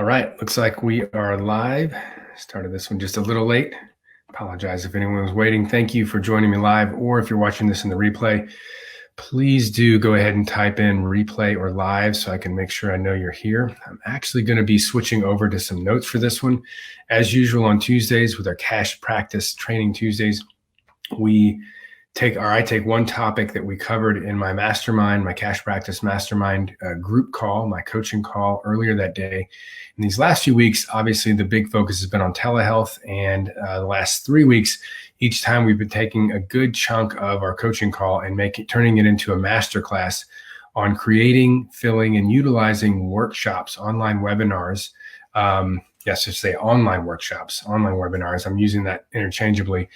All right, looks like we are live. Started this one just a little late. Apologize if anyone was waiting. Thank you for joining me live, or if you're watching this in the replay, please do go ahead and type in replay or live so I can make sure I know you're here. I'm actually going to be switching over to some notes for this one. As usual on Tuesdays with our cash practice training Tuesdays, I take one topic that we covered in my mastermind, my cash practice mastermind group call, my coaching call earlier that day. In these last few weeks, obviously the big focus has been on telehealth, and the last 3 weeks, each time we've been taking a good chunk of our coaching call and turning it into a masterclass on creating, filling, and utilizing workshops, online webinars. Yes, to say online workshops, online webinars. I'm using that interchangeably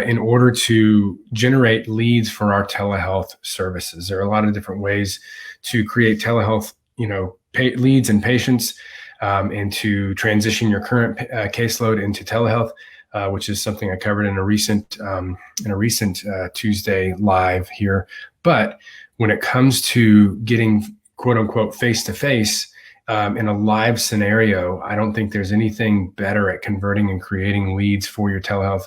in order to generate leads for our telehealth services. There are a lot of different ways to create telehealth, leads and patients, and to transition your current caseload into telehealth, which is something I covered in a recent Tuesday live here. But when it comes to getting quote unquote face to face, in a live scenario, I don't think there's anything better at converting and creating leads for your telehealth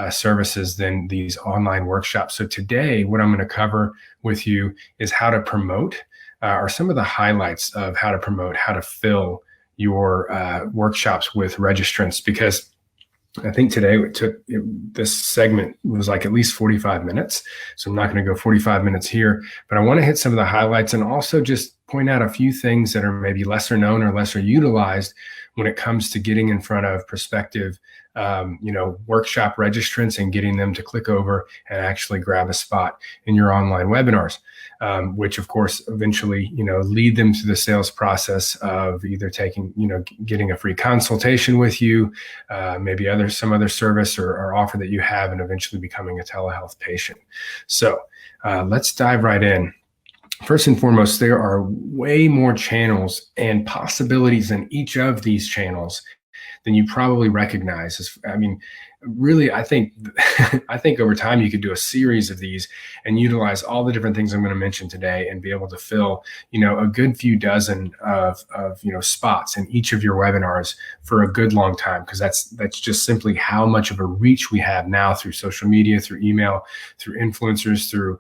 services than these online workshops. So today, what I'm going to cover with you is how to promote, or some of the highlights of how to promote, how to fill your workshops with registrants, because I think today this segment was like at least 45 minutes. So I'm not going to go 45 minutes here, but I want to hit some of the highlights and also just point out a few things that are maybe lesser known or lesser utilized when it comes to getting in front of prospective, workshop registrants and getting them to click over and actually grab a spot in your online webinars, which of course eventually, lead them to the sales process of either getting a free consultation with you, maybe some other service or offer that you have, and eventually becoming a telehealth patient. So let's dive right in. First and foremost, there are way more channels and possibilities in each of these channels than you probably recognize. Really, I think over time you could do a series of these and utilize all the different things I'm going to mention today and be able to fill, a good few dozen of spots in each of your webinars for a good long time, because that's just simply how much of a reach we have now through social media, through email, through influencers, through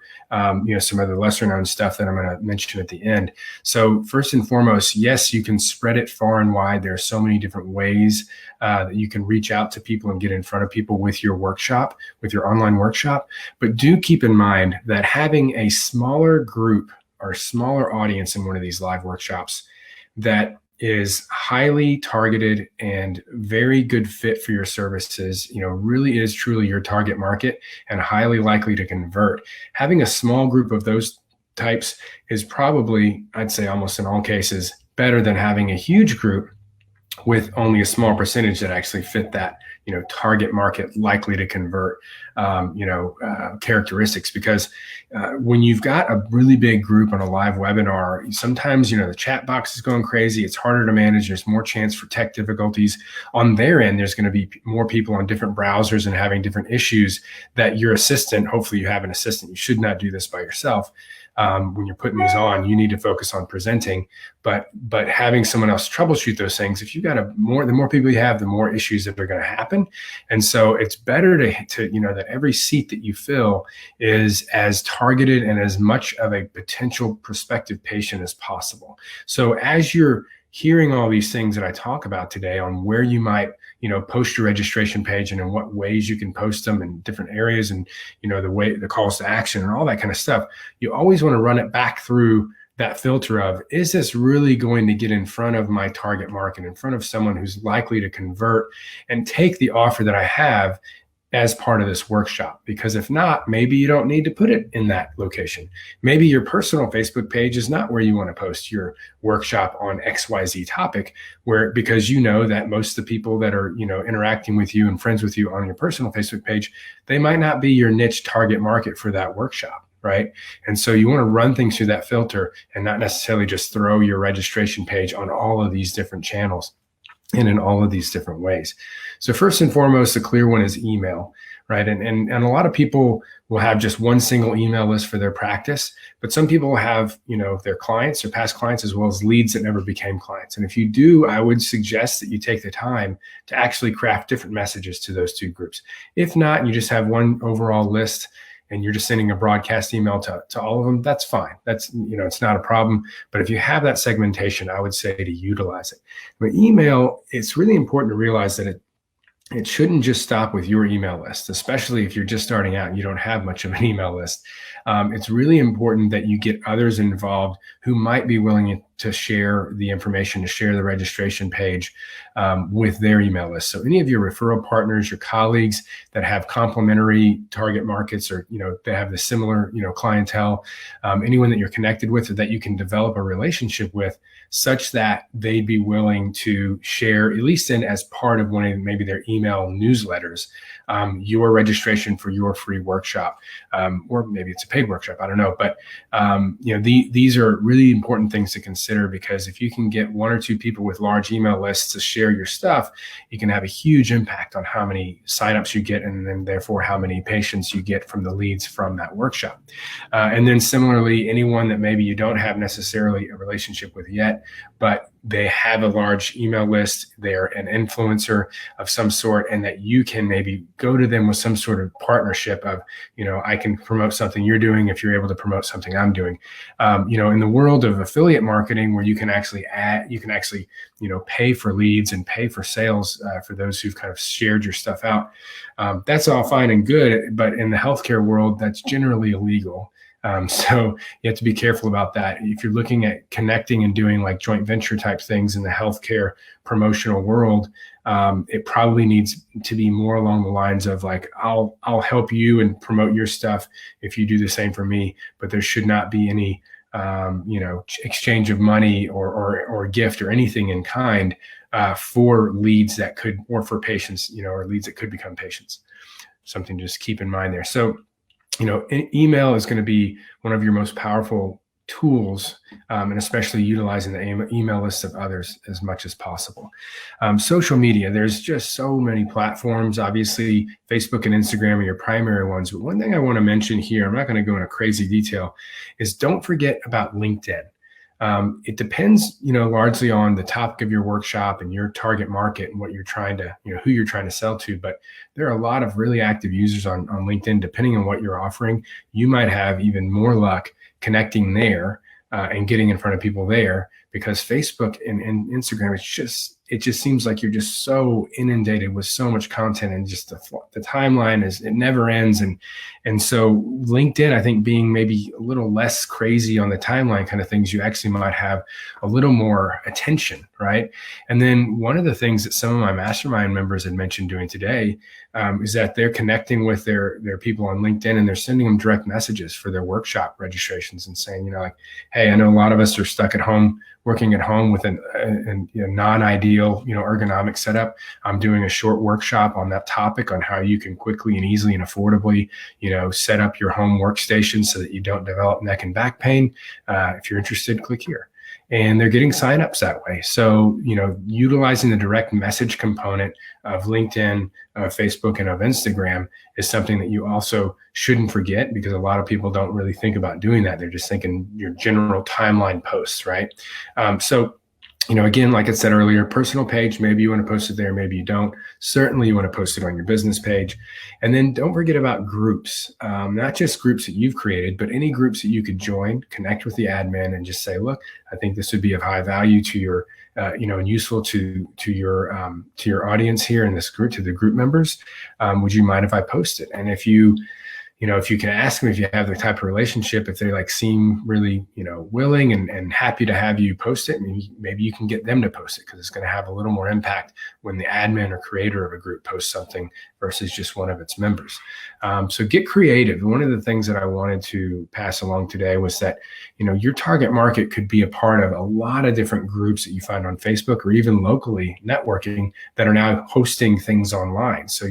some other lesser known stuff that I'm going to mention at the end. So first and foremost, yes, you can spread it far and wide. There are so many different ways that you can reach out to people and get in front of people with your workshop, with your online workshop. But do keep in mind that having a smaller group or smaller audience in one of these live workshops that is highly targeted and very good fit for your services, really is truly your target market and highly likely to convert. Having a small group of those types is probably, I'd say almost in all cases, better than having a huge group with only a small percentage that actually fit that, target market likely to convert, characteristics. Because when you've got a really big group on a live webinar, sometimes, the chat box is going crazy. It's harder to manage. There's more chance for tech difficulties on their end. There's going to be more people on different browsers and having different issues that your assistant, hopefully you have an assistant. You should not do this by yourself. When you're putting these on, you need to focus on presenting, but having someone else troubleshoot those things. If you've got the more people you have, the more issues that are going to happen. And so it's better to that every seat that you fill is as targeted and as much of a potential prospective patient as possible. So as you're hearing all these things that I talk about today on where you might, post your registration page and in what ways you can post them in different areas, and, the calls to action and all that kind of stuff, you always want to run it back through that filter of, is this really going to get in front of my target market, in front of someone who's likely to convert and take the offer that I have as part of this workshop? Because if not, maybe you don't need to put it in that location. Maybe your personal Facebook page is not where you want to post your workshop on XYZ topic, because that most of the people that are, interacting with you and friends with you on your personal Facebook page, they might not be your niche target market for that workshop. Right. And so you want to run things through that filter and not necessarily just throw your registration page on all of these different channels and in all of these different ways. So first and foremost, the clear one is email, right? And a lot of people will have just one single email list for their practice, but some people have, their clients or past clients as well as leads that never became clients. And if you do, I would suggest that you take the time to actually craft different messages to those two groups. If not, and you just have one overall list and you're just sending a broadcast email to all of them, that's fine. That's, it's not a problem. But if you have that segmentation, I would say to utilize it. But email, it's really important to realize that it shouldn't just stop with your email list, especially if you're just starting out and you don't have much of an email list. It's really important that you get others involved who might be willing to share the information, to share the registration page with their email list. So any of your referral partners, your colleagues that have complementary target markets, or they have the similar clientele, anyone that you're connected with or that you can develop a relationship with, such that they'd be willing to share, at least as part of one of maybe their email newsletters, your registration for your free workshop, or maybe it's a paid workshop, I don't know. But these are really important things to consider, because if you can get one or two people with large email lists to share your stuff, you can have a huge impact on how many signups you get, and then therefore how many patients you get from the leads from that workshop. And then similarly, anyone that maybe you don't have necessarily a relationship with yet, but they have a large email list, they're an influencer of some sort, and that you can maybe go to them with some sort of partnership of, I can promote something you're doing if you're able to promote something I'm doing. In the world of affiliate marketing, where you can actually pay for leads and pay for sales for those who've kind of shared your stuff out. That's all fine and good, but in the healthcare world, that's generally illegal. So you have to be careful about that. If you're looking at connecting and doing like joint venture type things in the healthcare promotional world, it probably needs to be more along the lines of like, I'll help you and promote your stuff if you do the same for me, but there should not be any exchange of money or gift or anything in kind for leads that could, or for patients, or leads that could become patients. Something to just keep in mind there. So email is going to be one of your most powerful tools, and especially utilizing the email lists of others as much as possible. Social media, there's just so many platforms. Obviously, Facebook and Instagram are your primary ones. But one thing I want to mention here, I'm not going to go into crazy detail, is don't forget about LinkedIn. It depends, largely on the topic of your workshop and your target market and what you're trying to, who you're trying to sell to. But there are a lot of really active users on LinkedIn. Depending on what you're offering, you might have even more luck connecting there and getting in front of people there, because Facebook and Instagram, it just seems like you're just so inundated with so much content, and just the timeline it never ends. And so LinkedIn, I think, being maybe a little less crazy on the timeline kind of things, you actually might have a little more attention, right? And then one of the things that some of my mastermind members had mentioned doing today is that they're connecting with their people on LinkedIn, and they're sending them direct messages for their workshop registrations and saying, like, hey, I know a lot of us are stuck at home, working at home with a non-ideal, ergonomic setup. I'm doing a short workshop on that topic, on how you can quickly and easily and affordably, set up your home workstation so that you don't develop neck and back pain. If you're interested, click here. And they're getting signups that way. So, utilizing the direct message component of LinkedIn, of Facebook, and of Instagram is something that you also shouldn't forget, because a lot of people don't really think about doing that. They're just thinking your general timeline posts, right? Again, like I said earlier, personal page, maybe you want to post it there, maybe you don't. Certainly you want to post it on your business page. And then don't forget about groups, not just groups that you've created, but any groups that you could join, connect with the admin, and just say, look, I think this would be of high value to your, and useful to your audience here in this group, to the group members. Would you mind if I post it? And if you can ask them, if you have the type of relationship, if they seem really, willing and happy to have you post it, maybe you can get them to post it, because it's going to have a little more impact when the admin or creator of a group posts something versus just one of its members. So get creative. One of the things that I wanted to pass along today was that, your target market could be a part of a lot of different groups that you find on Facebook, or even locally networking, that are now hosting things online. So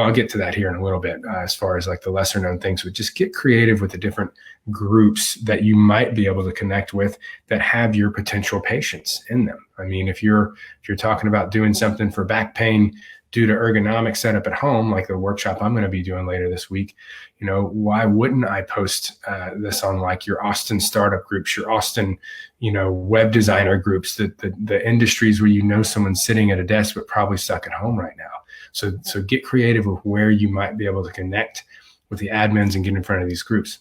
I'll get to that here in a little bit, as far as the lesser known things, but just get creative with the different groups that you might be able to connect with that have your potential patients in them. I mean, if you're talking about doing something for back pain, due to ergonomic setup at home, like the workshop I'm going to be doing later this week, why wouldn't I post this on like your Austin startup groups, your Austin, web designer groups, the industries where someone's sitting at a desk but probably stuck at home right now. So get creative with where you might be able to connect with the admins and get in front of these groups.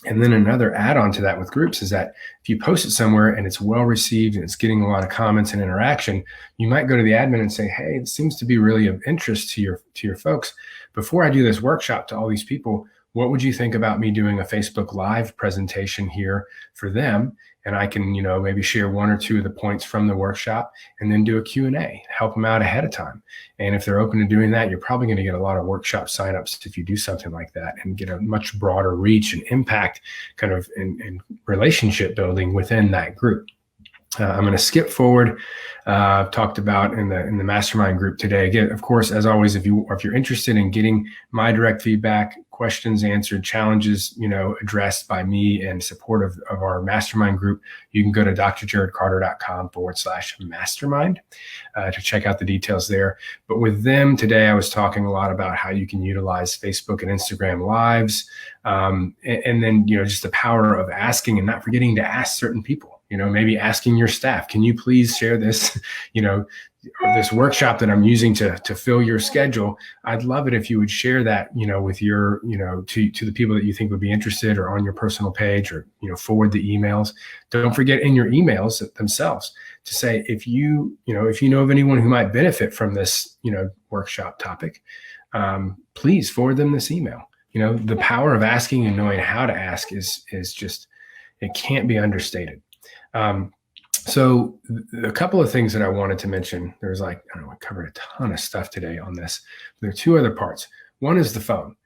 And then another add-on to that with groups is that if you post it somewhere and it's well received and it's getting a lot of comments and interaction, you might go to the admin and say, hey, it seems to be really of interest to your folks. Before I do this workshop to all these people, what would you think about me doing a Facebook Live presentation here for them? And I can, maybe share one or two of the points from the workshop and then do a Q&A, help them out ahead of time. And if they're open to doing that, you're probably going to get a lot of workshop signups if you do something like that and get a much broader reach and impact kind of in relationship building within that group. I'm going to skip forward. Talked about in the mastermind group today. Again, of course, as always, if you're interested in getting my direct feedback, questions answered, challenges, addressed by me in support of our mastermind group, you can go to drjarodcarter.com/mastermind to check out the details there. But with them today, I was talking a lot about how you can utilize Facebook and Instagram Lives, and then, just the power of asking and not forgetting to ask certain people. Maybe asking your staff, can you please share this, this workshop that I'm using to fill your schedule? I'd love it if you would share that, with your, to the people that you think would be interested or on your personal page, or, forward the emails. Don't forget in your emails themselves to say, if you know of anyone who might benefit from this, workshop topic, please forward them this email. The power of asking and knowing how to ask is just, it can't be understated. So a couple of things that I wanted to mention, there's I covered a ton of stuff today on this. There are two other parts. One is the phone.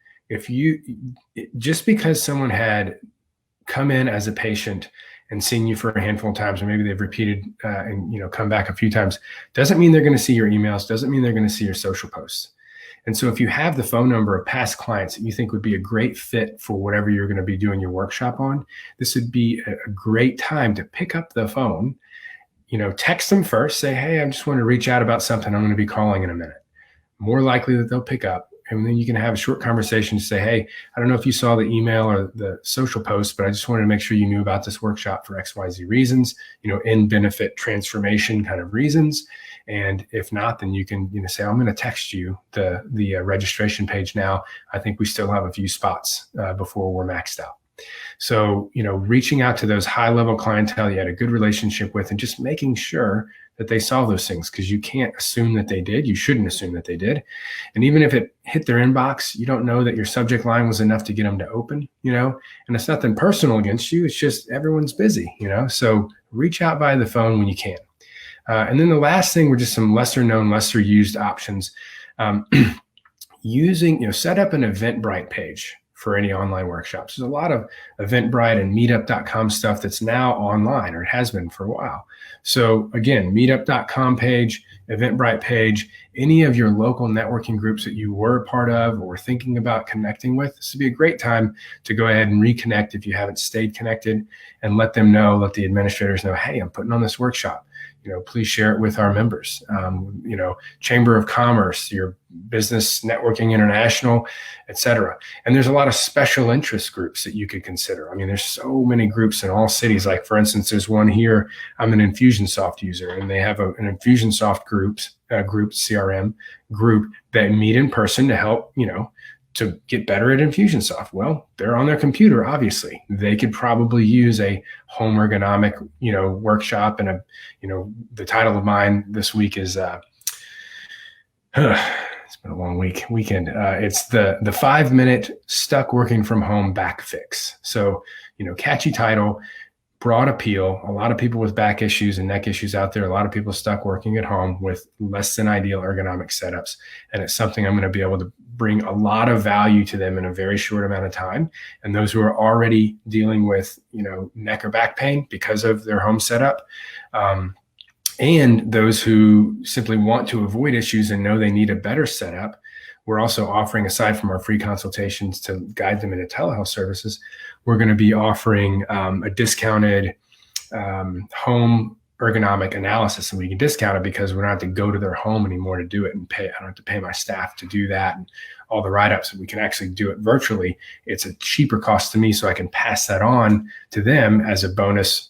Just because someone had come in as a patient and seen you for a handful of times, or maybe they've repeated and come back a few times, doesn't mean they're going to see your emails, doesn't mean they're going to see your social posts. And so if you have the phone number of past clients that you think would be a great fit for whatever you're going to be doing your workshop on, this would be a great time to pick up the phone, text them first, say, hey, I just want to reach out about something. I'm going to be calling in a minute. More likely that they'll pick up. And then you can have a short conversation to say, hey, I don't know if you saw the email or the social post, but I just wanted to make sure you knew about this workshop for XYZ reasons, in benefit transformation kind of reasons. And if not, then you can say, I'm going to text you the registration page now. I think we still have a few spots before we're maxed out. So, reaching out to those high level clientele you had a good relationship with, and just making sure that they saw those things, because you can't assume that they did. You shouldn't assume that they did. And even if it hit their inbox, you don't know that your subject line was enough to get them to open, and it's nothing personal against you. It's just everyone's busy, so reach out via the phone when you can. And then the last thing were just some lesser known, lesser used options. Using, set up an Eventbrite page for any online workshops. There's a lot of Eventbrite and meetup.com stuff that's now online, or it has been for a while. So again, meetup.com page, Eventbrite page, any of your local networking groups that you were a part of or thinking about connecting with, this would be a great time to go ahead and reconnect if you haven't stayed connected, and let them know, let the administrators know, hey, I'm putting on this workshop. Please share it with our members. Chamber of Commerce, your Business Networking International, et cetera. And there's a lot of special interest groups that you could consider. There's so many groups in all cities. Like, for instance, there's one here. I'm an Infusionsoft user, and they have an Infusionsoft group, CRM group, that meet in person to help, to get better at Infusionsoft. Well, they're on their computer, obviously. They could probably use a home ergonomic, workshop. And the title of mine this week is, it's been a long weekend. It's the 5-minute stuck working from home back fix. So, catchy title, broad appeal. A lot of people with back issues and neck issues out there. A lot of people stuck working at home with less than ideal ergonomic setups. And it's something I'm going to be able to bring a lot of value to them in a very short amount of time. And those who are already dealing with, neck or back pain because of their home setup, and those who simply want to avoid issues and know they need a better setup, we're also offering, aside from our free consultations to guide them into telehealth services, we're going to be offering a discounted home ergonomic analysis, and we can discount it because we don't have to go to their home anymore to do it and pay. I don't have to pay my staff to do that and all the write-ups. We can actually do it virtually. It's a cheaper cost to me, so I can pass that on to them as a bonus,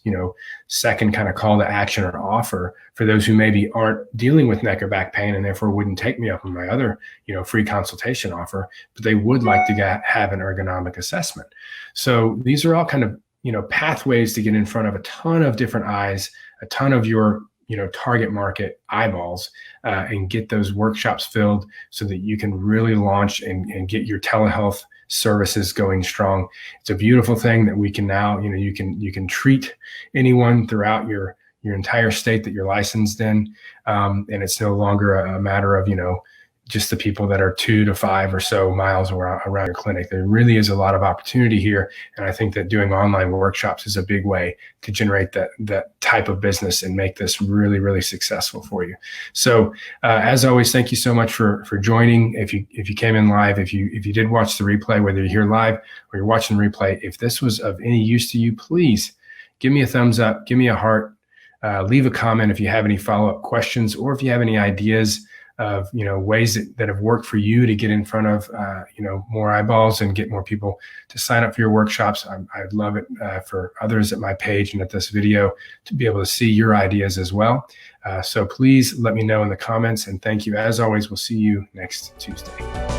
second kind of call to action or offer for those who maybe aren't dealing with neck or back pain and therefore wouldn't take me up on my other, free consultation offer, but they would like to have an ergonomic assessment. So these are all kind of, pathways to get in front of a ton of different eyes, a ton of your target market eyeballs, and get those workshops filled so that you can really launch and get your telehealth services going strong. It's a beautiful thing that we can now, you can treat anyone throughout your entire state that you're licensed in. And it's no longer a matter of, just the people that are 2 to 5 or so miles around your clinic. There really is a lot of opportunity here. And I think that doing online workshops is a big way to generate that type of business and make this really, really successful for you. So as always, thank you so much for joining. If you came in live, if you did watch the replay, whether you're here live or you're watching the replay, if this was of any use to you, please give me a thumbs up, give me a heart, leave a comment if you have any follow-up questions, or if you have any ideas of ways that have worked for you to get in front of more eyeballs and get more people to sign up for your workshops. I'd love it for others at my page and at this video to be able to see your ideas as well. So please let me know in the comments, and thank you as always. We'll see you next Tuesday.